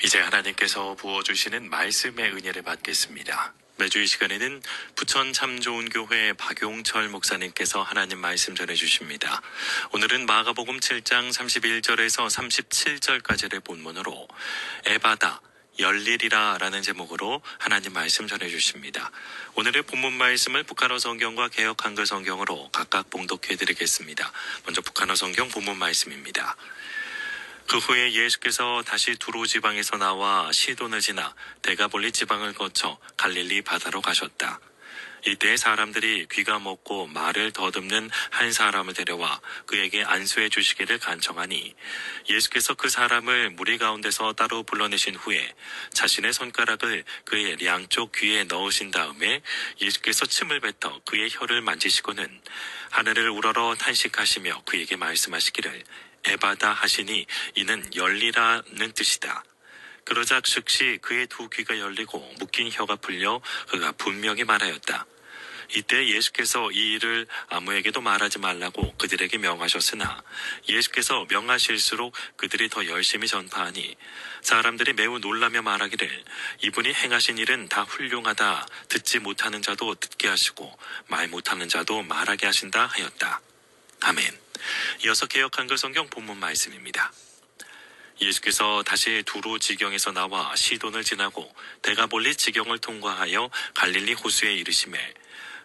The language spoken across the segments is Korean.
이제 하나님께서 부어주시는 말씀의 은혜를 받겠습니다. 매주 이 시간에는 부천 참 좋은 교회 박용철 목사님께서 하나님 말씀 전해주십니다. 오늘은 마가복음 7장 31절에서 37절까지를 본문으로 에바다 열리리라 라는 제목으로 하나님 말씀 전해주십니다. 오늘의 본문 말씀을 북한어 성경과 개역 한글 성경으로 각각 봉독해 드리겠습니다. 먼저 북한어 성경 본문 말씀입니다. 그 후에 예수께서 다시 두로 지방에서 나와 시돈을 지나 데가볼리 지방을 거쳐 갈릴리 바다로 가셨다. 이때 사람들이 귀가 먹고 말을 더듬는 한 사람을 데려와 그에게 안수해 주시기를 간청하니 예수께서 그 사람을 무리 가운데서 따로 불러내신 후에 자신의 손가락을 그의 양쪽 귀에 넣으신 다음에 예수께서 침을 뱉어 그의 혀를 만지시고는 하늘을 우러러 탄식하시며 그에게 말씀하시기를 에바다 하시니 이는 열리라는 뜻이다. 그러자 즉시 그의 두 귀가 열리고 묶인 혀가 풀려 그가 분명히 말하였다. 이때 예수께서 이 일을 아무에게도 말하지 말라고 그들에게 명하셨으나 예수께서 명하실수록 그들이 더 열심히 전파하니 사람들이 매우 놀라며 말하기를 이분이 행하신 일은 다 훌륭하다. 듣지 못하는 자도 듣게 하시고 말 못하는 자도 말하게 하신다 하였다. 아멘. 이어서 개역 한글 성경 본문 말씀입니다. 예수께서 다시 두로 지경에서 나와 시돈을 지나고 데가볼리 지경을 통과하여 갈릴리 호수에 이르시매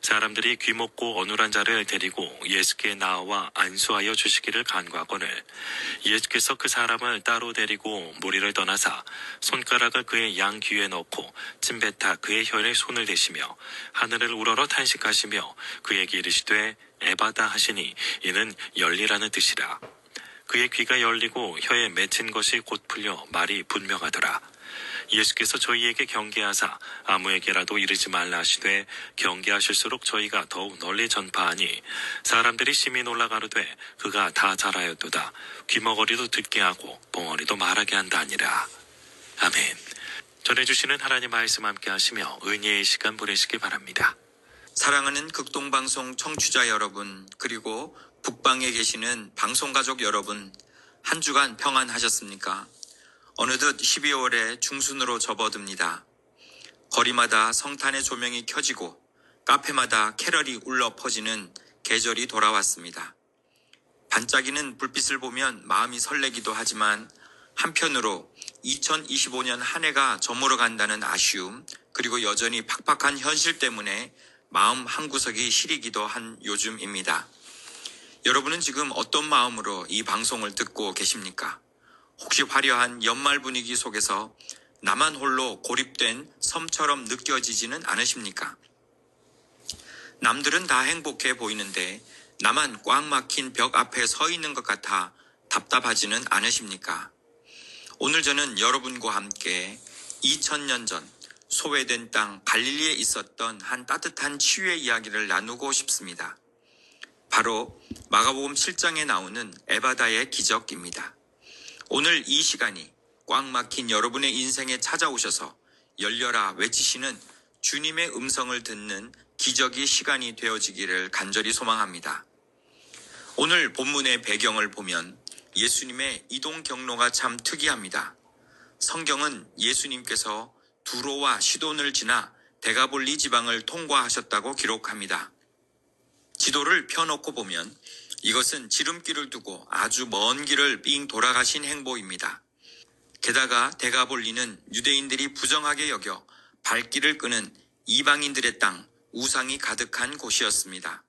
사람들이 귀먹고 어눌한 자를 데리고 예수께 나와 안수하여 주시기를 간구하거늘 예수께서 그 사람을 따로 데리고 무리를 떠나사 손가락을 그의 양 귀에 넣고 침뱉아 그의 혀에 손을 대시며 하늘을 우러러 탄식하시며 그에게 이르시되 에바다 하시니 이는 열리라는 뜻이라. 그의 귀가 열리고 혀에 맺힌 것이 곧 풀려 말이 분명하더라. 예수께서 저희에게 경계하사 아무에게라도 이르지 말라 하시되 경계하실수록 저희가 더욱 널리 전파하니 사람들이 심히 놀라 가로되 그가 다 잘하였도다. 귀머거리도 듣게 하고 벙어리도 말하게 한다 하니라. 아멘. 전해주시는 하나님 말씀 함께 하시며 은혜의 시간 보내시기 바랍니다. 사랑하는 극동방송 청취자 여러분, 그리고 북방에 계시는 방송가족 여러분, 한 주간 평안하셨습니까? 어느덧 12월의 중순으로 접어듭니다. 거리마다 성탄의 조명이 켜지고 카페마다 캐럴이 울려 퍼지는 계절이 돌아왔습니다. 반짝이는 불빛을 보면 마음이 설레기도 하지만 한편으로 2025년 한 해가 저물어 간다는 아쉬움, 그리고 여전히 팍팍한 현실 때문에 마음 한구석이 시리기도 한 요즘입니다. 여러분은 지금 어떤 마음으로 이 방송을 듣고 계십니까? 혹시 화려한 연말 분위기 속에서 나만 홀로 고립된 섬처럼 느껴지지는 않으십니까? 남들은 다 행복해 보이는데 나만 꽉 막힌 벽 앞에 서 있는 것 같아 답답하지는 않으십니까? 오늘 저는 여러분과 함께 2000년 전 소외된 땅 갈릴리에 있었던 한 따뜻한 치유의 이야기를 나누고 싶습니다. 바로 마가복음 7장에 나오는 에바다의 기적입니다. 오늘 이 시간이 꽉 막힌 여러분의 인생에 찾아오셔서 열려라 외치시는 주님의 음성을 듣는 기적의 시간이 되어지기를 간절히 소망합니다. 오늘 본문의 배경을 보면 예수님의 이동 경로가 참 특이합니다. 성경은 예수님께서 두로와 시돈을 지나 데가볼리 지방을 통과하셨다고 기록합니다. 지도를 펴놓고 보면 이것은 지름길을 두고 아주 먼 길을 삥 돌아가신 행보입니다. 게다가 데가볼리는 유대인들이 부정하게 여겨 발길을 끄는 이방인들의 땅, 우상이 가득한 곳이었습니다.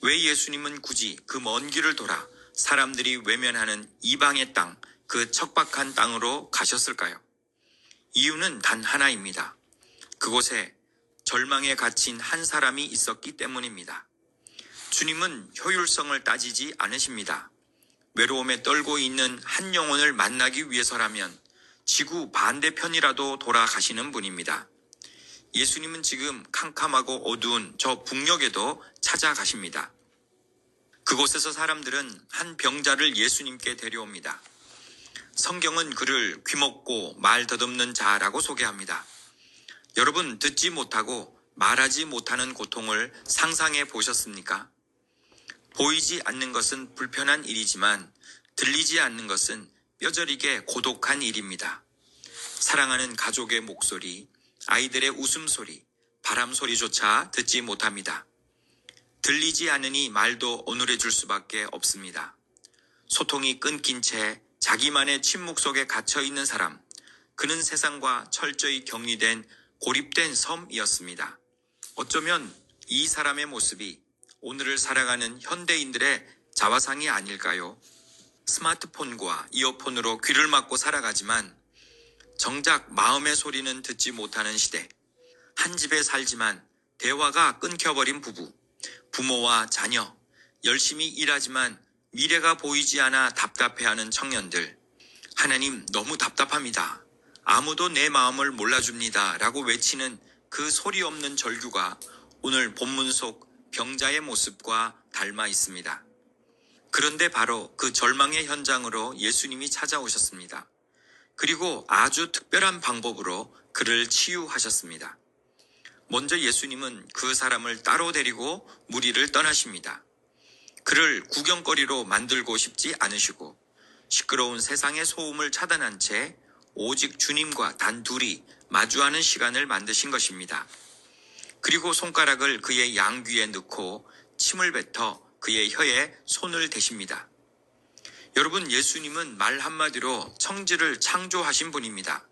왜 예수님은 굳이 그 먼 길을 돌아 사람들이 외면하는 이방의 땅, 그 척박한 땅으로 가셨을까요? 이유는 단 하나입니다. 그곳에 절망에 갇힌 한 사람이 있었기 때문입니다. 주님은 효율성을 따지지 않으십니다. 외로움에 떨고 있는 한 영혼을 만나기 위해서라면 지구 반대편이라도 돌아가시는 분입니다. 예수님은 지금 캄캄하고 어두운 저 북녘에도 찾아가십니다. 그곳에서 사람들은 한 병자를 예수님께 데려옵니다. 성경은 그를 귀먹고 말 더듬는 자라고 소개합니다. 여러분, 듣지 못하고 말하지 못하는 고통을 상상해 보셨습니까? 보이지 않는 것은 불편한 일이지만 들리지 않는 것은 뼈저리게 고독한 일입니다. 사랑하는 가족의 목소리, 아이들의 웃음소리, 바람소리조차 듣지 못합니다. 들리지 않으니 말도 어눌해 줄 수밖에 없습니다. 소통이 끊긴 채 자기만의 침묵 속에 갇혀 있는 사람, 그는 세상과 철저히 격리된 고립된 섬이었습니다. 어쩌면 이 사람의 모습이 오늘을 살아가는 현대인들의 자화상이 아닐까요? 스마트폰과 이어폰으로 귀를 막고 살아가지만 정작 마음의 소리는 듣지 못하는 시대. 한 집에 살지만 대화가 끊겨버린 부부, 부모와 자녀, 열심히 일하지만 미래가 보이지 않아 답답해하는 청년들. 하나님, 너무 답답합니다. 아무도 내 마음을 몰라줍니다. 라고 외치는 그 소리 없는 절규가 오늘 본문 속 병자의 모습과 닮아 있습니다. 그런데 바로 그 절망의 현장으로 예수님이 찾아오셨습니다. 그리고 아주 특별한 방법으로 그를 치유하셨습니다. 먼저 예수님은 그 사람을 따로 데리고 무리를 떠나십니다. 그를 구경거리로 만들고 싶지 않으시고 시끄러운 세상의 소음을 차단한 채 오직 주님과 단둘이 마주하는 시간을 만드신 것입니다. 그리고 손가락을 그의 양귀에 넣고 침을 뱉어 그의 혀에 손을 대십니다. 여러분, 예수님은 말 한마디로 청지를 창조하신 분입니다.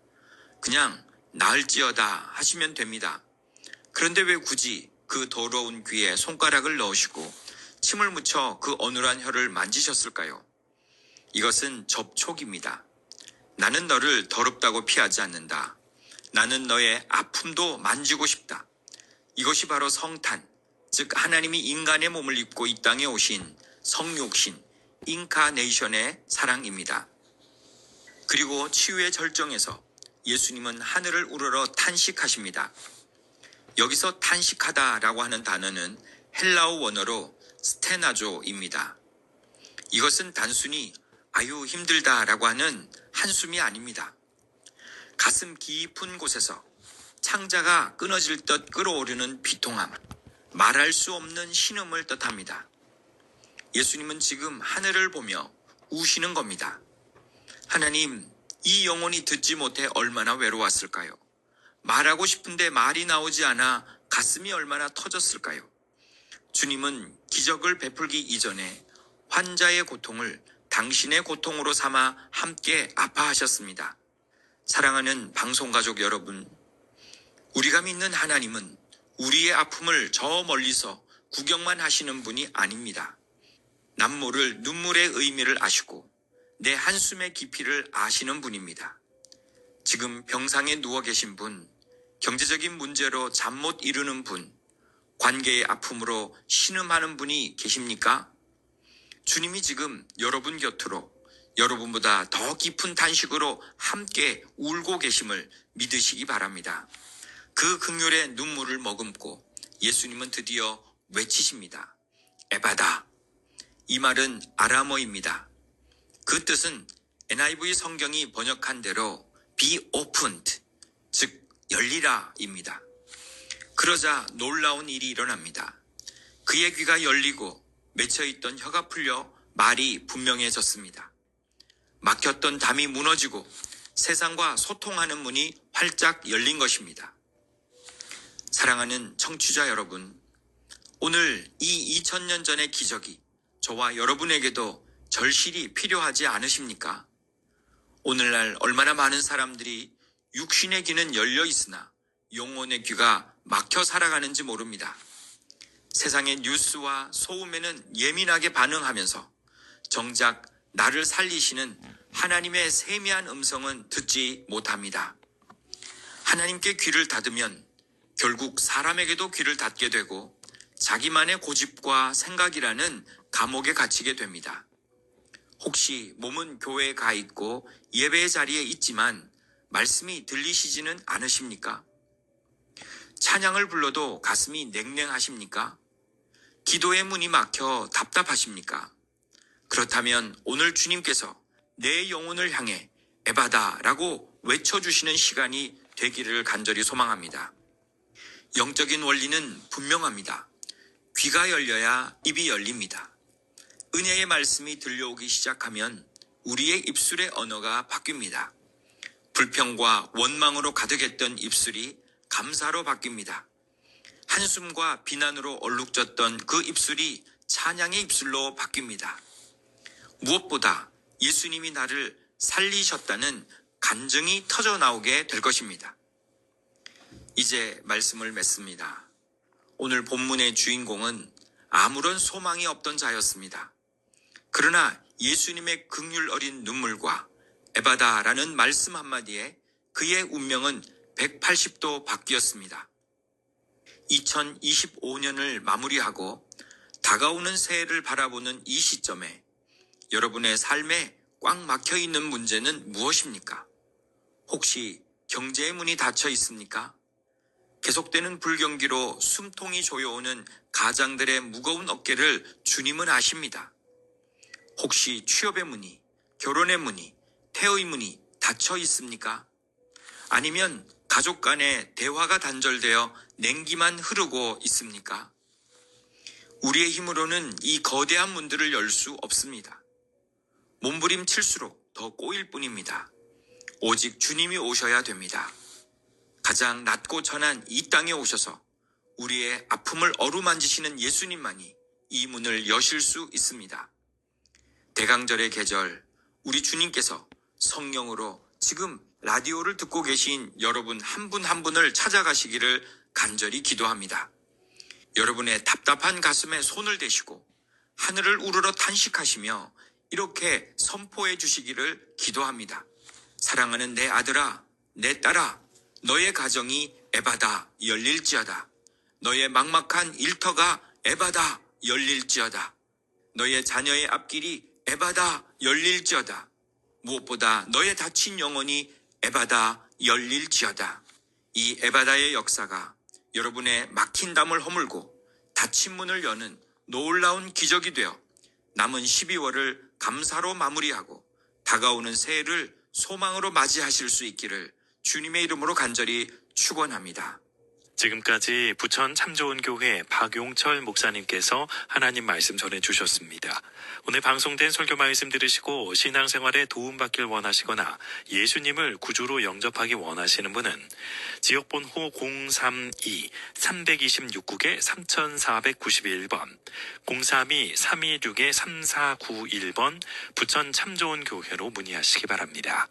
그냥 나을지어다 하시면 됩니다. 그런데 왜 굳이 그 더러운 귀에 손가락을 넣으시고 침을 묻혀 그 어눌한 혀를 만지셨을까요? 이것은 접촉입니다. 나는 너를 더럽다고 피하지 않는다. 나는 너의 아픔도 만지고 싶다. 이것이 바로 성탄, 즉 하나님이 인간의 몸을 입고 이 땅에 오신 성육신, 인카네이션의 사랑입니다. 그리고 치유의 절정에서 예수님은 하늘을 우러러 탄식하십니다. 여기서 탄식하다라고 하는 단어는 헬라어 원어로 스테나조입니다. 이것은 단순히 아유 힘들다라고 하는 한숨이 아닙니다. 가슴 깊은 곳에서 창자가 끊어질 듯 끓어오르는 비통함, 말할 수 없는 신음을 뜻합니다. 예수님은 지금 하늘을 보며 우시는 겁니다. 하나님, 이 영혼이 듣지 못해 얼마나 외로웠을까요? 말하고 싶은데 말이 나오지 않아 가슴이 얼마나 터졌을까요? 주님은 기적을 베풀기 이전에 환자의 고통을 당신의 고통으로 삼아 함께 아파하셨습니다. 사랑하는 방송가족 여러분, 우리가 믿는 하나님은 우리의 아픔을 저 멀리서 구경만 하시는 분이 아닙니다. 남모를 눈물의 의미를 아시고 내 한숨의 깊이를 아시는 분입니다. 지금 병상에 누워 계신 분, 경제적인 문제로 잠 못 이루는 분, 관계의 아픔으로 신음하는 분이 계십니까? 주님이 지금 여러분 곁으로 여러분보다 더 깊은 탄식으로 함께 울고 계심을 믿으시기 바랍니다. 그 긍휼의 눈물을 머금고 예수님은 드디어 외치십니다. 에바다. 이 말은 아람어입니다. 그 뜻은 NIV 성경이 번역한 대로 be opened, 즉 열리라입니다. 그러자 놀라운 일이 일어납니다. 그의 귀가 열리고 맺혀있던 혀가 풀려 말이 분명해졌습니다. 막혔던 담이 무너지고 세상과 소통하는 문이 활짝 열린 것입니다. 사랑하는 청취자 여러분, 오늘 이 2000년 전의 기적이 저와 여러분에게도 절실히 필요하지 않으십니까? 오늘날 얼마나 많은 사람들이 육신의 귀는 열려 있으나 영혼의 귀가 막혀 살아가는지 모릅니다. 세상의 뉴스와 소음에는 예민하게 반응하면서 정작 나를 살리시는 하나님의 세미한 음성은 듣지 못합니다. 하나님께 귀를 닫으면 결국 사람에게도 귀를 닫게 되고 자기만의 고집과 생각이라는 감옥에 갇히게 됩니다. 혹시 몸은 교회에 가 있고 예배의 자리에 있지만 말씀이 들리시지는 않으십니까? 찬양을 불러도 가슴이 냉랭하십니까? 기도의 문이 막혀 답답하십니까? 그렇다면 오늘 주님께서 내 영혼을 향해 에바다라고 외쳐주시는 시간이 되기를 간절히 소망합니다. 영적인 원리는 분명합니다. 귀가 열려야 입이 열립니다. 은혜의 말씀이 들려오기 시작하면 우리의 입술의 언어가 바뀝니다. 불평과 원망으로 가득했던 입술이 감사로 바뀝니다. 한숨과 비난으로 얼룩졌던 그 입술이 찬양의 입술로 바뀝니다. 무엇보다 예수님이 나를 살리셨다는 간증이 터져 나오게 될 것입니다. 이제 말씀을 맺습니다. 오늘 본문의 주인공은 아무런 소망이 없던 자였습니다. 그러나 예수님의 긍휼 어린 눈물과 에바다라는 말씀 한마디에 그의 운명은 180도 바뀌었습니다. 2025년을 마무리하고 다가오는 새해를 바라보는 이 시점에 여러분의 삶에 꽉 막혀 있는 문제는 무엇입니까? 혹시 경제의 문이 닫혀 있습니까? 계속되는 불경기로 숨통이 조여오는 가장들의 무거운 어깨를 주님은 아십니다. 혹시 취업의 문이, 결혼의 문이, 태의 문이 닫혀 있습니까? 아니면 가족 간의 대화가 단절되어 냉기만 흐르고 있습니까? 우리의 힘으로는 이 거대한 문들을 열 수 없습니다. 몸부림칠수록 더 꼬일 뿐입니다. 오직 주님이 오셔야 됩니다. 가장 낮고 천한 이 땅에 오셔서 우리의 아픔을 어루만지시는 예수님만이 이 문을 여실 수 있습니다. 대강절의 계절, 우리 주님께서 성령으로 지금 라디오를 듣고 계신 여러분 한 분 한 분을 찾아가시기를 간절히 기도합니다. 여러분의 답답한 가슴에 손을 대시고 하늘을 우러러 탄식하시며 이렇게 선포해 주시기를 기도합니다. 사랑하는 내 아들아, 내 딸아, 너의 가정이 에바다 열릴지어다. 너의 막막한 일터가 에바다 열릴지어다. 너의 자녀의 앞길이 에바다 열릴지어다. 무엇보다 너의 다친 영혼이 에바다 열릴지어다. 이 에바다의 역사가 여러분의 막힌 담을 허물고 닫힌 문을 여는 놀라운 기적이 되어 남은 12월을 감사로 마무리하고 다가오는 새해를 소망으로 맞이하실 수 있기를 주님의 이름으로 간절히 축원합니다. 지금까지 부천 참좋은교회 박용철 목사님께서 하나님 말씀 전해주셨습니다. 오늘 방송된 설교 말씀 들으시고 신앙생활에 도움받길 원하시거나 예수님을 구주로 영접하기 원하시는 분은 지역번호 032-326국에 3491번, 032-326-3491번 부천 참좋은교회로 문의하시기 바랍니다.